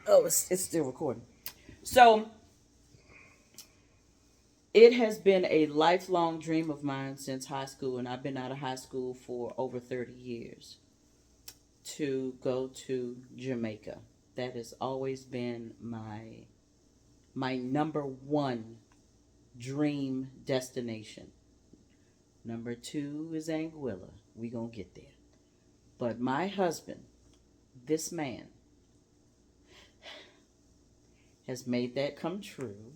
Oh, it's still recording. So it has been a lifelong dream of mine since high school, and I've been out of high school for over 30 years, to go to Jamaica. That has always been my number one dream destination. Number two is Anguilla. We gonna get there. But my husband, this man, has made that come true,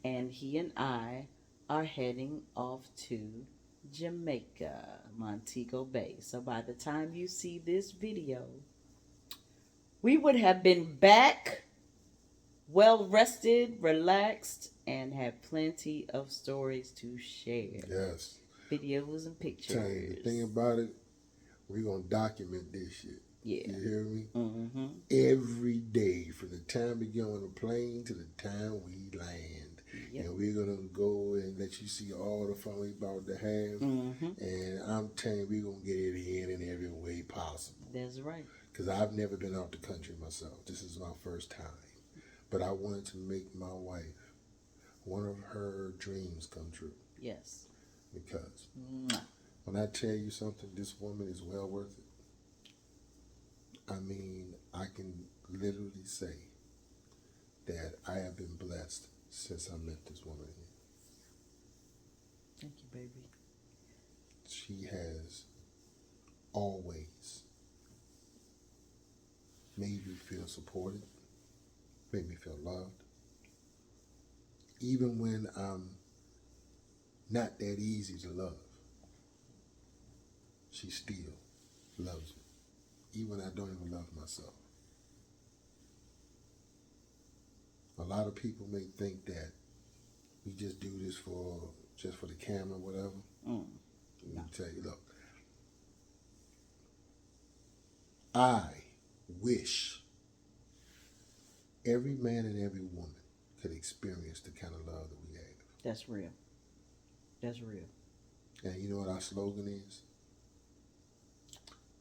and he and I are heading off to Jamaica, Montego Bay. So by the time you see this video, we would have been back, well rested, relaxed, and have plenty of stories to share. Yes. Videos and pictures. Tell you, the thing about it, we're going to document this shit. Yeah. You hear me? Mm-hmm. Every day, from the time we get on the plane to the time we land. Yep. And we're going to go and let you see all the fun we about to have. Mm-hmm. And I'm telling you, we're going to get it in every way possible. That's right. Because I've never been out the country myself. This is my first time. But I wanted to make my wife one of her dreams come true. Yes. Because Mwah. when I tell you something, this woman is well worth it. I mean, I can literally say that I have been blessed since I met this woman here. Thank you, baby. She has always made me feel supported, made me feel loved. Even when I'm not that easy to love, she still loves me. Even when I don't even love myself. A lot of people may think that we just do this for the camera, whatever. Let me tell you, look, I wish every man and every woman could experience the kind of love that we have. That's real. That's real. And you know what our slogan is?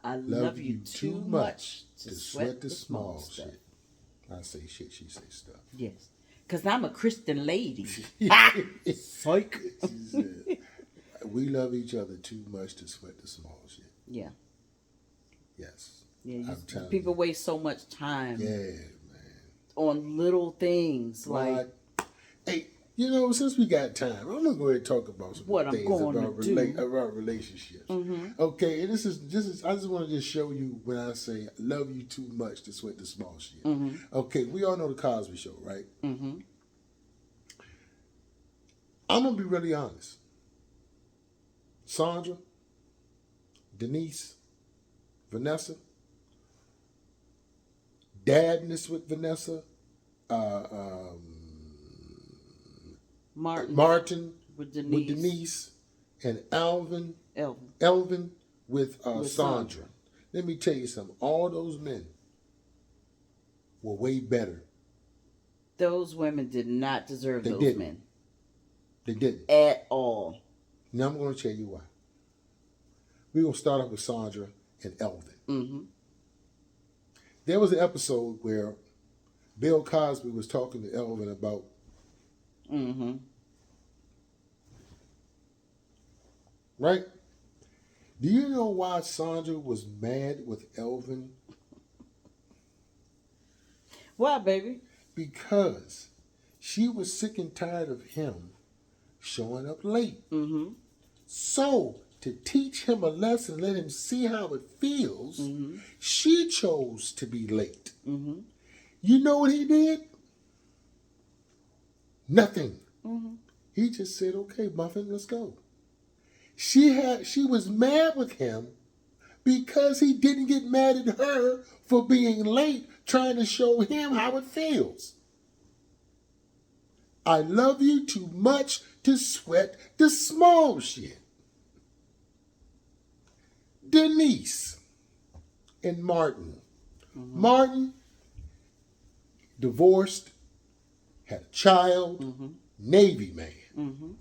I love you too much to sweat the small stuff. shit. I say shit, she say stuff. Yes. Because I'm a Christian lady. Psych. She said, we love each other too much to sweat the small shit. Yeah. Yes. Yeah. I'm telling people you. waste so much time. Yeah, man. On little things like. Hey, you know, since we got time, I'm gonna go ahead and talk about some what things I'm going about, to do. about relationships. Mm-hmm. Okay, and this is I just want to just show you when I say love you too much to sweat the small shit. Mm-hmm. Okay, we all know the Cosby Show, right? Mm-hmm. I'm gonna be really honest. Sandra, Denise, Vanessa, Dadness with Vanessa, Martin with Denise, and Elvin with Sandra. Let me tell you something. All those men were way better. Those women did not deserve those men. They didn't. At all. Now I'm going to tell you why. We're going to start off with Sandra and Elvin. Mm-hmm. There was an episode where Bill Cosby was talking to Elvin about right? Do you know why Sandra was mad with Elvin? Why, baby? Because she was sick and tired of him showing up late. Mm-hmm. So, to teach him a lesson, let him see how it feels, she chose to be late. Mm-hmm. You know what he did? Nothing. Mm-hmm. He just said, okay, Muffin, let's go. She was mad with him because he didn't get mad at her for being late, trying to show him how it feels. I love you too much to sweat the small shit. Denise and Martin. Mm-hmm. Martin, divorced, had a child, Navy man. Mm-hmm.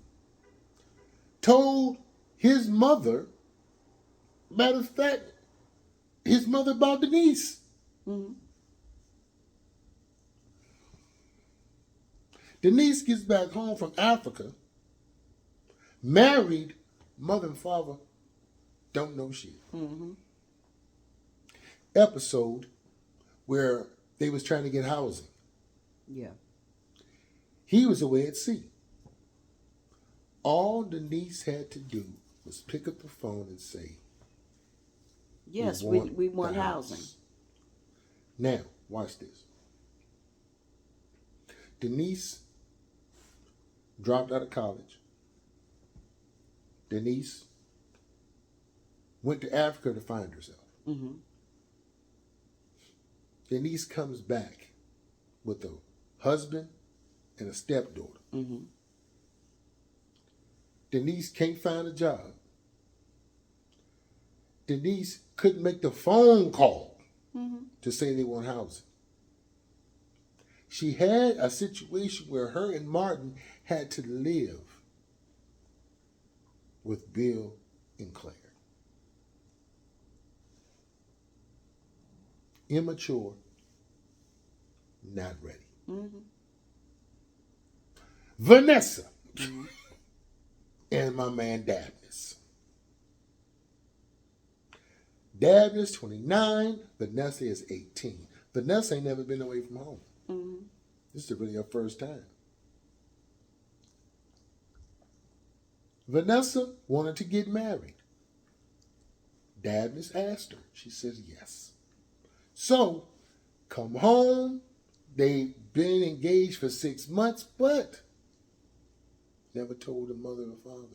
Told his mother Matter of fact, his mother bought Denise. Mm-hmm. Denise gets back home from Africa, married, mother and father don't know shit. Mm-hmm. Episode where they was trying to get housing. Yeah. He was away at sea. All Denise had to do was pick up the phone and say, Yes, we we want want the housing. house. Now, watch this. Denise dropped out of college. Denise went to Africa to find herself. Mm-hmm. Denise comes back with a husband and a stepdaughter. Mm-hmm. Denise can't find a job. Denise couldn't make the phone call to say they want housing. She had a situation where her and Martin had to live with Bill and Claire. Immature, not ready. Mm-hmm. Vanessa and my man Dabness. Dabness 29, Vanessa is 18. Vanessa ain't never been away from home. Mm-hmm. This is really her first time. Vanessa wanted to get married. Dabness asked her. She says yes. So, come home. They've been engaged for 6 months, but never told the mother or father.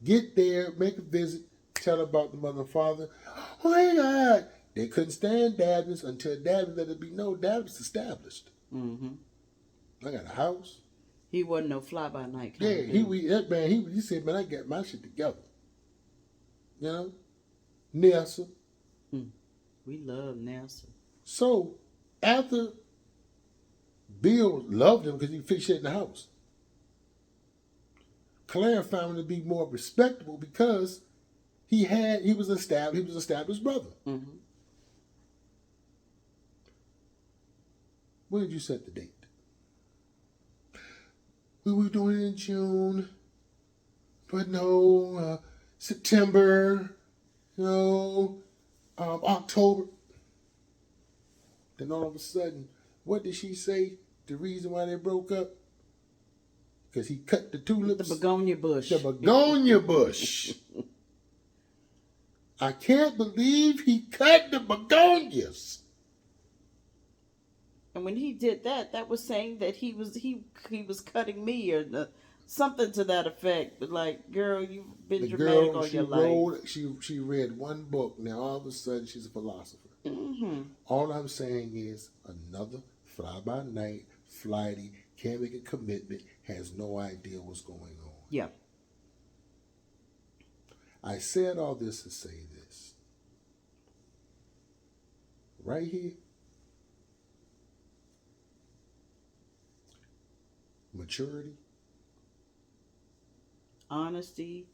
Get there, make a visit, tell about the mother and father. Oh my God! They couldn't stand Dabness until Dabness let it be known Dabness established. Mm-hmm. I got a house. He wasn't no fly-by-night kind Yeah, of dude. he said, man, I got my shit together. You know? Nelson. We love Nelson. So, after Bill loved him because he fixed shit in the house, Claire found him to be more respectable because he was established brother. Mm-hmm. When did you set the date? We were doing it in June, but no, September, October. Then all of a sudden, what did she say? The reason why they broke up? Because he cut the tulips. The begonia bush. The begonia bush. I can't believe he cut the begonias. And when he did that, that was saying that he was cutting me or something to that effect. Like, girl, you've been dramatic all your life. She read one book. Now all of a sudden she's a philosopher. Mm-hmm. All I'm saying is another fly-by-night, flighty, can't make a commitment, has no idea what's going on. Yeah. I said all this to say this. Right here, maturity, Honesty,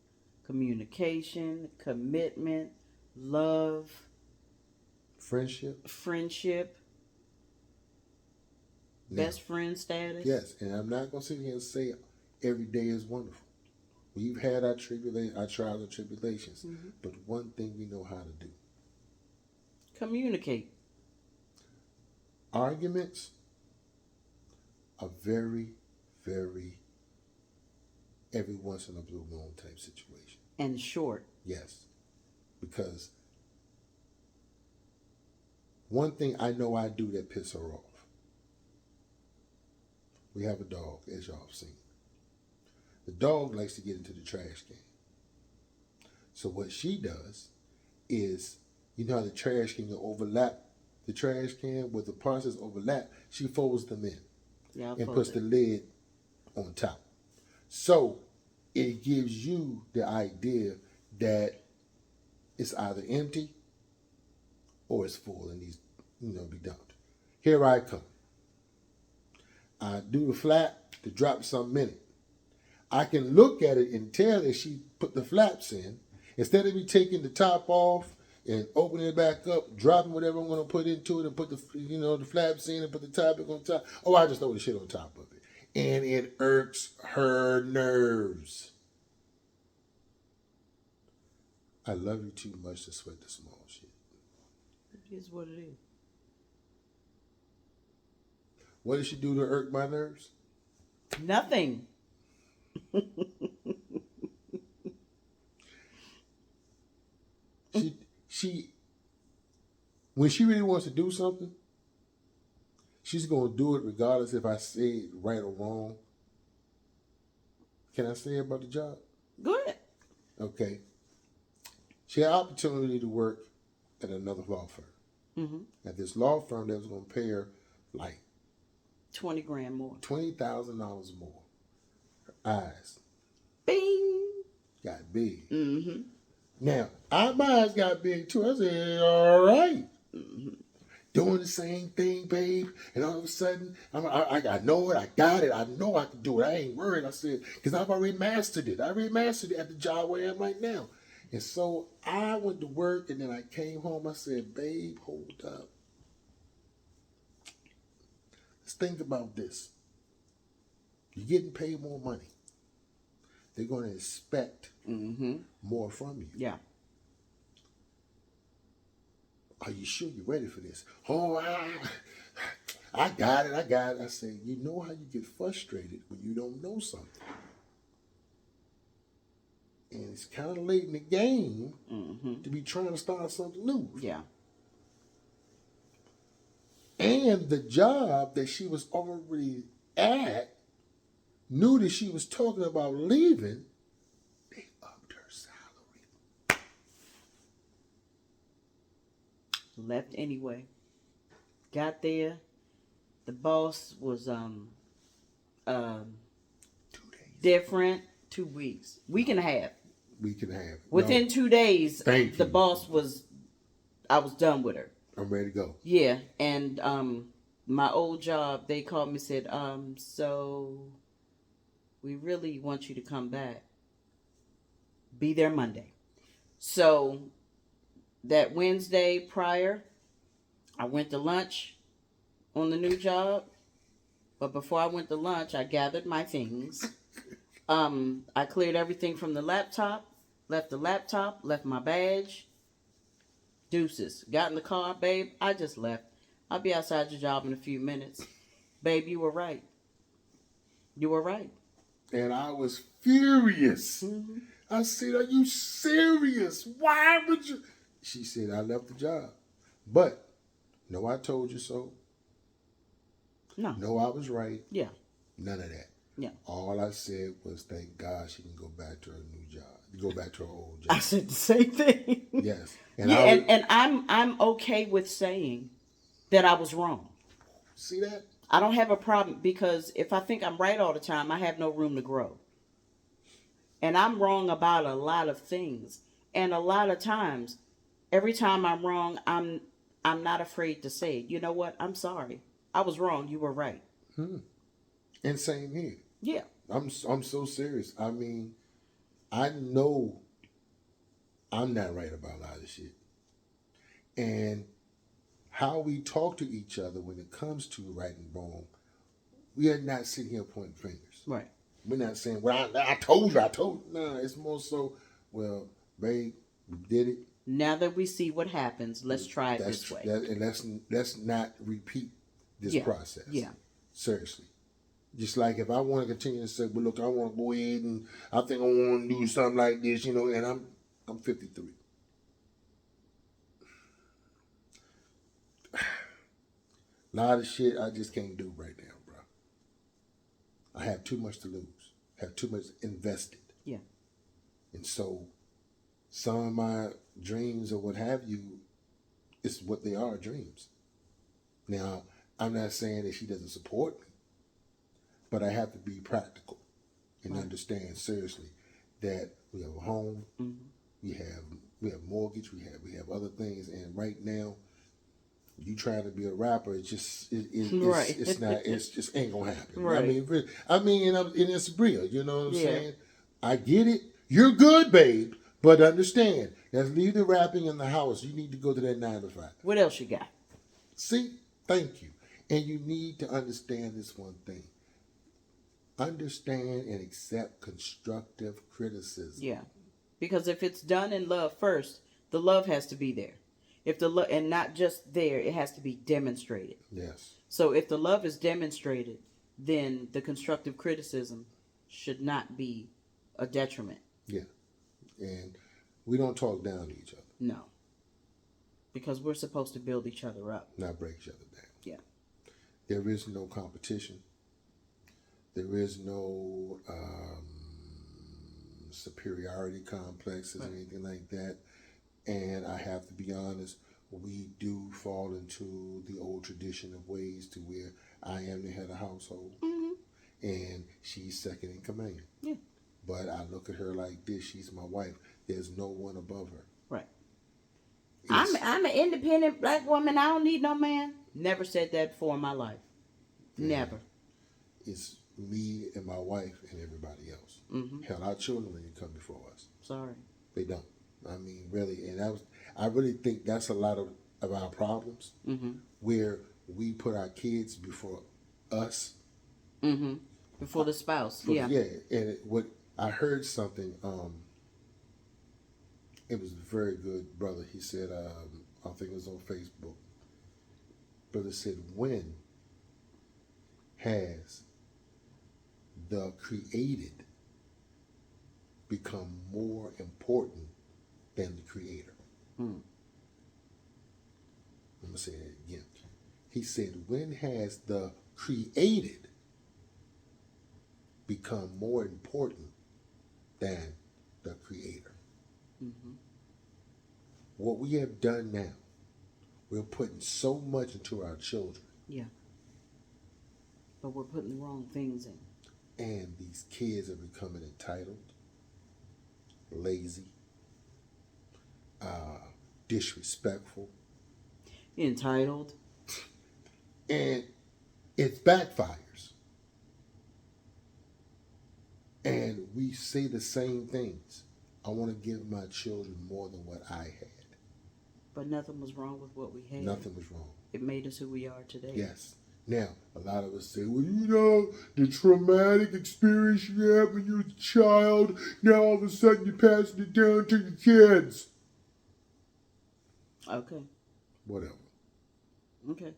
communication, commitment, love, friendship. Now, best friend status. yes, and I'm not going to sit here and say every day is wonderful. We've had our trials and tribulations, but one thing we know how to do. Communicate. Arguments are very, very every once in a blue moon type situation. And short. Yes, because one thing I know I do that piss her off. We have a dog, as y'all have seen. The dog likes to get into the trash can. So what she does is, you know how the trash can overlap the trash can with the parts that overlap, she folds them in and puts the lid on top. So it gives you the idea that it's either empty or it's full and needs, be dumped. Here I come. I do the flap to drop something in it. I can look at it and tell that she put the flaps in, Instead of me taking the top off and opening it back up, dropping whatever I'm going to put into it and put the flaps in and put the top back on top. Oh, I just throw the shit on top of it. And it irks her nerves. I love you too much to sweat the small shit. It is what it is. What did she do to irk my nerves? Nothing. She when she really wants to do something, she's gonna do it regardless if I say it right or wrong. Can I say about the job? Go ahead. Okay. She had opportunity to work at another law firm. Mm-hmm. At this law firm that was gonna pay her like $20,000 more. $20,000 more. Her eyes Bing. got big. Mm-hmm. Now, my eyes got big too. I said, all right. Mm-hmm. Doing the same thing, babe. And all of a sudden, I know it. I got it. I know I can do it. I ain't worried. I said, because I've already mastered it. I already mastered it at the job where I am right now. And so I went to work and then I came home. I said, babe, hold up. Let's think about this. You're getting paid more money. They're going to expect more from you. Yeah. Are you sure you're ready for this? Oh, I got it. I got it. I said, you know how you get frustrated when you don't know something. And it's kind of late in the game to be trying to start something new. Yeah. And the job that she was already at knew that she was talking about leaving. They upped her salary. Left anyway. Got there. The boss was 2 days. different. 2 weeks. Week and a half. Week and a half. Within 2 days, Thank the you. boss was. I was done with her. I'm ready to go. Yeah, and my old job, they called me and said, so we really want you to come back. Be there Monday. So that Wednesday prior, I went to lunch on the new job. But before I went to lunch, I gathered my things. I cleared everything from the laptop, left my badge. Deuces. Got in the car, babe. I just left. I'll be outside your job in a few minutes. Babe, you were right. You were right. And I was furious. Mm-hmm. I said, are you serious? Why would you? She said, I left the job. But, no, I told you so. No. No, I was right. Yeah. None of that. Yeah. All I said was, thank God she can go back to her new job. Go back to her old job. I said the same thing. Yes. And and I'm okay with saying that I was wrong. See that? I don't have a problem because if I think I'm right all the time, I have no room to grow. And I'm wrong about a lot of things. And a lot of times, every time I'm wrong, I'm not afraid to say, you know what? I'm sorry. I was wrong. You were right. And same here. Yeah. I'm so serious. I mean, I know I'm not right about a lot of shit. And how we talk to each other when it comes to right and wrong, we are not sitting here pointing fingers. Right. We're not saying, well, I told you. No, it's more so, well, babe, we did it. Now that we see what happens, let's try it this way. And let's not repeat this process. Yeah. Seriously. Just like if I want to continue to say, well, look, I want to go ahead and I think I want to do something like this, and I'm 53. A lot of shit I just can't do right now, bro. I have too much to lose. Have too much invested. Yeah. And so some of my dreams or what have you, is what they are, dreams. Now, I'm not saying that she doesn't support me, but I have to be practical and understand seriously that we have a home, we have mortgage, we have other things, and right now, you trying to be a rapper, it's just ain't gonna happen. Right. I mean, and it's real. You know what I'm saying? I get it. You're good, babe, But understand, let's leave the rapping in the house. You need to go to that 9 to 5. What else you got? See? Thank you. And you need to understand this one thing. Understand and accept constructive criticism. Yeah. Because if it's done in love first, the love has to be there. If the and not just there, it has to be demonstrated. Yes. So if the love is demonstrated, then the constructive criticism should not be a detriment. Yeah. And we don't talk down to each other. No. Because we're supposed to build each other up. Not break each other down. Yeah. There is no competition. There is no superiority complexes or anything like that. And I have to be honest, we do fall into the old tradition of ways to where I am the head of household and she's second in command. Yeah. But I look at her like this. She's my wife. There's no one above her. Right. I'm an independent black woman. I don't need no man. Never said that before in my life. Never. It's me and my wife and everybody else. Hell, our children didn't come before us. Sorry. They don't. I mean, really, and I really think that's a lot of our problems, where we put our kids before us. Before the spouse. But, yeah. And what I heard something. It was a very good brother. He said, I think it was on Facebook. Brother said, when has the created become more important than the creator? I'm going to say that again. He said, when has the created become more important than the creator? What we have done now, we're putting so much into our children. Yeah. But we're putting the wrong things in. And these kids are becoming entitled, lazy, disrespectful. Entitled. And it backfires. And we say the same things. I want to give my children more than what I had. But nothing was wrong with what we had. Nothing was wrong. It made us who we are today. Yes. Now, a lot of us say, well, you know, the traumatic experience you had when you were a child, now all of a sudden you're passing it down to your kids. Okay. Whatever. Okay.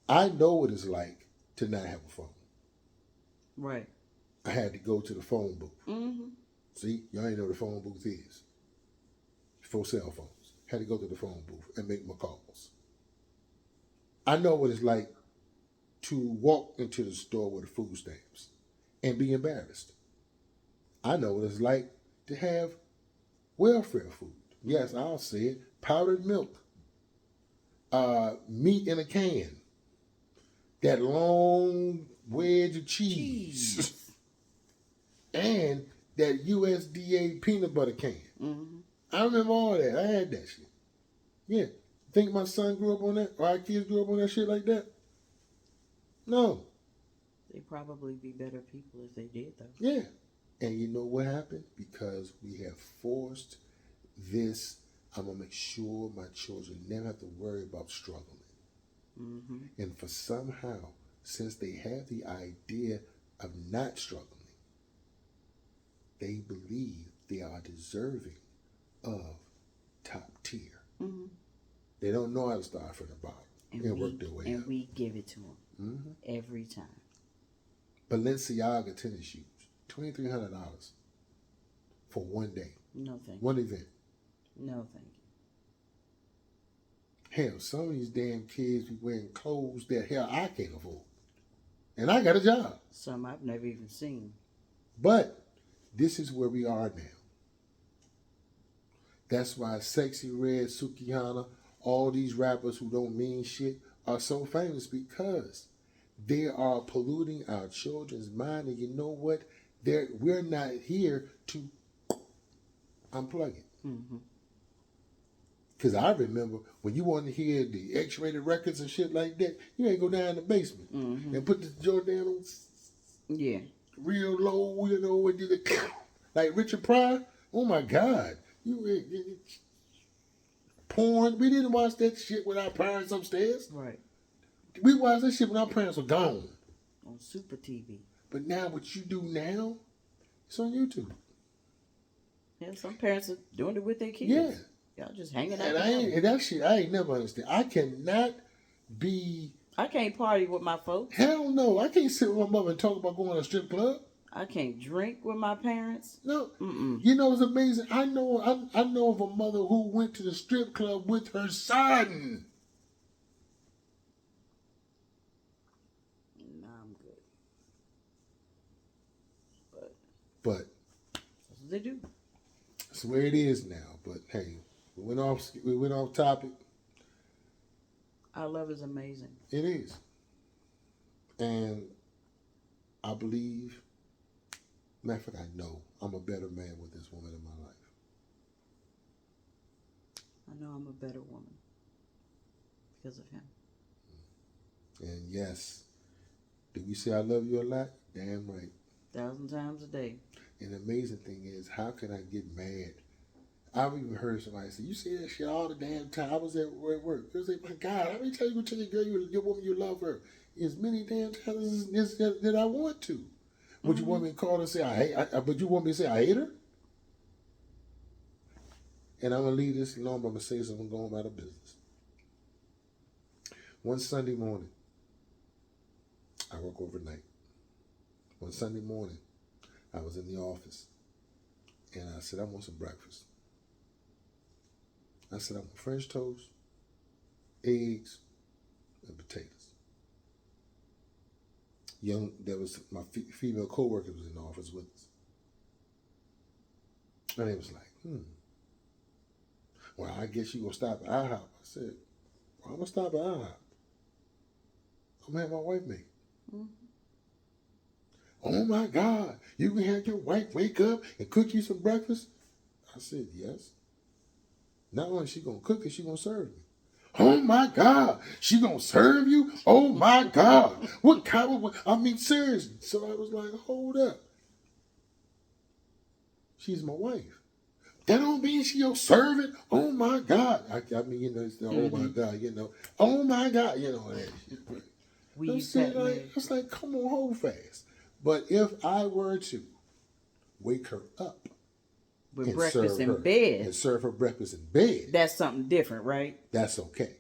I know what it's like to not have a phone. Right. I had to go to the phone booth. See, y'all ain't know what the phone booth is. For cell phones. Had to go to the phone booth and make my calls. I know what it's like to walk into the store with the food stamps and be embarrassed. I know what it's like to have welfare food. Yes, I'll say it. Powdered milk. Meat in a can. That long wedge of cheese. And that USDA peanut butter can. I remember all that. I had that shit. Yeah. Think my son grew up on that? Or our kids grew up on that shit like that? No. They'd probably be better people if they did, though. Yeah. And you know what happened? Because we have forced this, I'm going to make sure my children never have to worry about struggling. And for somehow, since they have the idea of not struggling, they believe they are deserving of top tier. They don't know how to start from the bottom and work their way up. And we give it to them every time. Balenciaga tennis shoes, $2,300 for one day. No, thank you. One event. No, thank you. Hell, some of these damn kids be wearing clothes that hell I can't afford. And I got a job. Some I've never even seen. But this is where we are now. That's why Sexy Red, Sukihana, all these rappers who don't mean shit are so famous, because they are polluting our children's mind. And you know what? We're not here to unplug it. Because I remember when you wanted to hear the X-rated records and shit like that, you ain't go down in the basement and put the Jordan on real low, you know, and do the like Richard Pryor Oh my God. Porn. We didn't watch that shit with our parents upstairs. Right. We watched that shit when our parents were gone. On Super TV. But now what you do now, it's on YouTube. Yeah, some parents are doing it with their kids. Yeah. Y'all just hanging out. And that shit, I ain't never understand. I cannot be. I can't party with my folks. Hell no. I can't sit with my mother and talk about going to a strip club. I can't drink with my parents. No. Mm-mm. You know, it's amazing. I know of a mother who went to the strip club with her son. Nah, I'm good. But that's what they do. That's the way it is now. But hey, we went off topic. Our love is amazing. It is. And I believe, matter of fact, I know I'm a better man with this woman in my life. I know I'm a better woman because of him. And yes, did we say I love you a lot? Damn right. 1,000 times a day. And the amazing thing is, how can I get mad? I've even heard somebody say, you say that shit all the damn time. I was at work. They was like, my God, how many times you tell your girl, your woman, you love her? As many damn times as that I want to. Would you want me to call and say, but you want me to say I hate her? And I'm going to leave this alone, but I'm going to say something going about of business. One Sunday morning, I work overnight. One Sunday morning, I was in the office, and I said, I want some breakfast. I said, I want French toast, eggs, and potatoes. There was my female co-worker was in the office with us. And they was like, well, I guess you going to stop at IHOP. I said, well, I'm going to stop at IHOP. I'm going to have my wife make it. Mm-hmm. Oh, my God. You can have your wife wake up and cook you some breakfast? I said, yes. Not only is she going to cook it, she going to serve me. Oh, my God. She going to serve you? Oh, my God. What kind of... I mean, seriously. So I was like, hold up. She's my wife. That don't mean she your servant. Oh, my God. I mean, you know, it's the, oh, my God, you know. Oh, my God, you know. It's like, come on, hold fast. But if I were to wake her up with breakfast in bed and serve her breakfast in bed, that's something different, right? That's okay.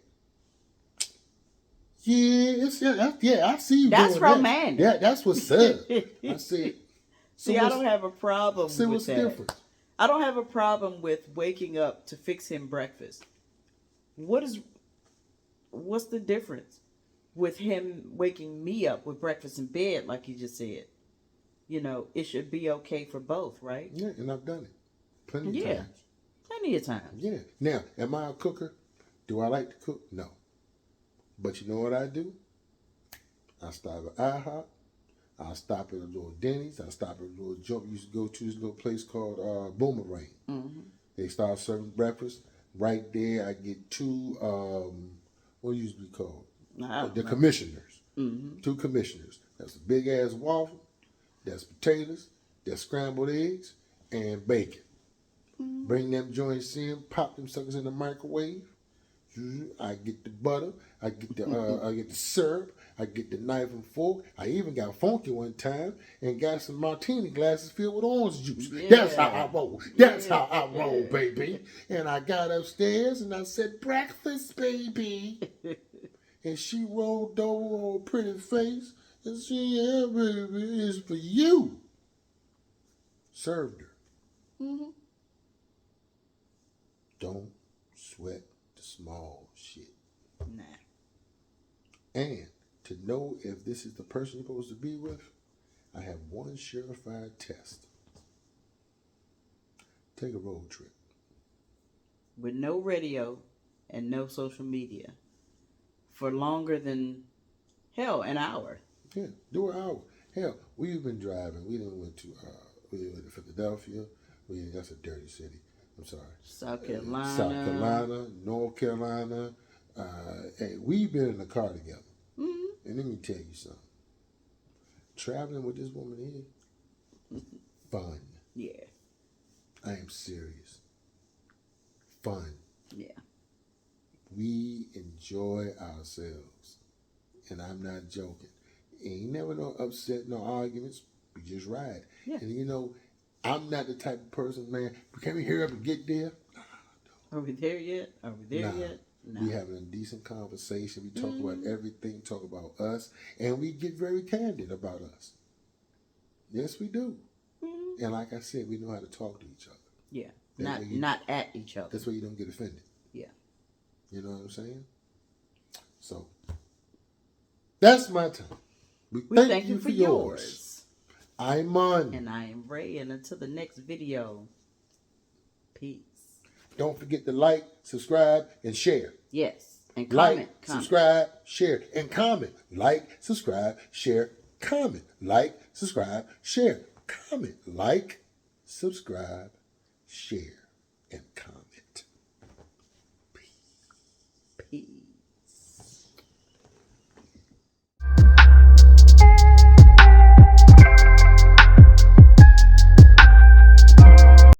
Yeah, I see you. That's doing romantic. That. That's what's up. I said. See, I don't have a problem with what's that. Different? I don't have a problem with waking up to fix him breakfast. What's the difference with him waking me up with breakfast in bed, like you just said? You know, it should be okay for both, right? Yeah, and I've done it plenty of times. Plenty of times. Yeah. Now, am I a cooker? Do I like to cook? No. But you know what I do? I stop at IHOP. I stop at a little Denny's. I stop at a little joint. We used to go to this little place called Boomerang. Mm-hmm. They start serving breakfast. Right there, I get two, what used to be called? The commissioners. Mm-hmm. 2 commissioners. That's a big-ass waffle. That's potatoes. That's scrambled eggs. And bacon. Mm-hmm. Bring them joints in. Pop them suckers in the microwave. I get the butter. I get the syrup. I get the knife and fork. I even got funky one time and got some martini glasses filled with orange juice. Yeah. That's how I roll. That's how I roll, baby. And I got upstairs and I said, breakfast, baby. And she rolled over her pretty face and said, yeah, baby, it's for you. Served her. Mm-hmm. Don't sweat the small shit. Nah. And to know if this is the person you're supposed to be with, I have one surefire test. Take a road trip. With no radio and no social media. For longer than, an hour. Yeah, do an hour. Hell, we've been driving. We went to Philadelphia. That's a dirty city. I'm sorry. South Carolina, North Carolina. Hey, we've been in the car together. Mm-hmm. And let me tell you something. Traveling with this woman here, fun. Yeah. I am serious. Fun. Yeah. We enjoy ourselves. And I'm not joking. Ain't never no upset, no arguments. We just ride. Yeah. And you know, I'm not the type of person, man, can we hurry up and get there? Are we there yet? Are we there Nah. yet? No. We having a decent conversation. We talk about everything, talk about us, and we get very candid about us. Yes, we do. And like I said, we know how to talk to each other. Yeah. Not at each other. That's why you don't get offended. Yeah. You know what I'm saying? So, that's my time. We thank you for yours. I'm Mon. And I am Ray. And until the next video, peace. Don't forget to like, subscribe, and share. Yes. And comment. Subscribe, share, and comment. Like, subscribe, share, comment. Like, subscribe, share, comment. Like, subscribe, share, and comment.